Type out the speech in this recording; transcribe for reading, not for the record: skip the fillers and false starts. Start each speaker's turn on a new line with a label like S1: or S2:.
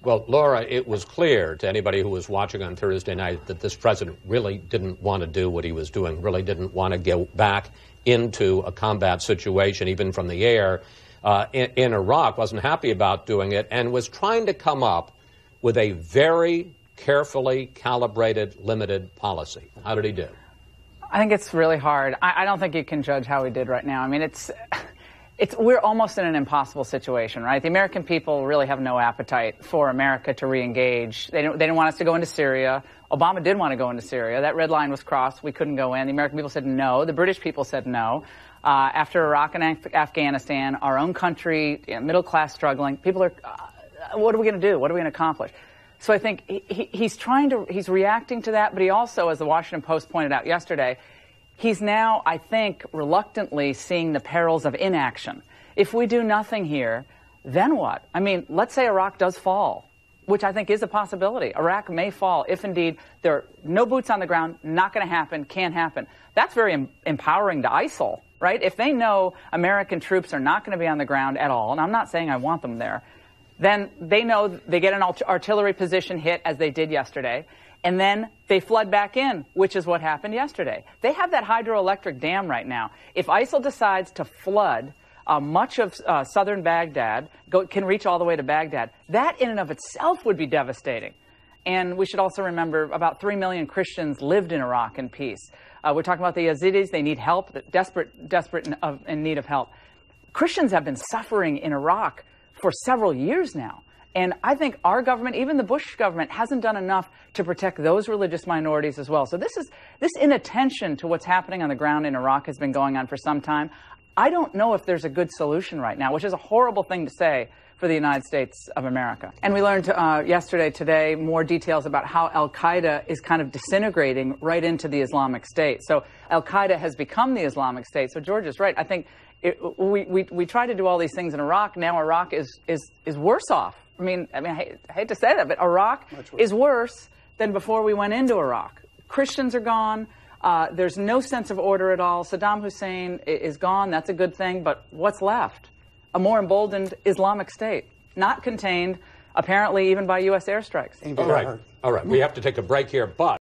S1: Well, Laura, it was clear to anybody who was watching on Thursday night that this president really didn't want to do what he was doing, really didn't want to go back into a combat situation, even from the air, in Iraq, wasn't happy about doing it, and was trying to come up with a very carefully calibrated, limited policy. How did he do?
S2: I think it's really hard. I don't think you can judge how he did right now. I mean, we're almost in an impossible situation, right? The American people really have no appetite for America to re-engage. They didn't want us to go into Syria. Obama did want to go into Syria. That red line was crossed. We couldn't go in. The American people said no. The British people said no. After Iraq and Afghanistan, our own country, middle class struggling, people are, what are we going to do? What are we going to accomplish? So I think he's reacting to that, but he also, as the Washington Post pointed out yesterday, he's now, I think, reluctantly seeing the perils of inaction. If we do nothing here, then what? I mean, let's say Iraq does fall, which I think is a possibility. Iraq may fall if indeed there are no boots on the ground, not going to happen, can't happen. That's very empowering to ISIL, right? If they know American troops are not going to be on the ground at all, and I'm not saying I want them there, then they know they get an artillery position hit, as they did yesterday, and then they flood back in, which is what happened yesterday. They have that hydroelectric dam right now. If ISIL decides to flood much of southern Baghdad, can reach all the way to Baghdad, that in and of itself would be devastating. And we should also remember about 3 million Christians lived in Iraq in peace. We're talking about the Yazidis. They need help, desperate in need of help. Christians have been suffering in Iraq for several years now. And I think our government, even the Bush government, hasn't done enough to protect those religious minorities as well. So this inattention to what's happening on the ground in Iraq has been going on for some time. I don't know if there's a good solution right now, which is a horrible thing to say for the United States of America. And we learned today, more details about how al-Qaeda is kind of disintegrating right into the Islamic State. So al-Qaeda has become the Islamic State. So George is right. I think we try to do all these things in Iraq. Now Iraq is worse off. I mean, I hate to say that, but Iraq is worse than before we went into Iraq. Christians are gone. There's no sense of order at all. Saddam Hussein is gone. That's a good thing. But what's left? A more emboldened Islamic State, not contained, apparently, even by U.S. airstrikes.
S1: All right. We have to take a break here, but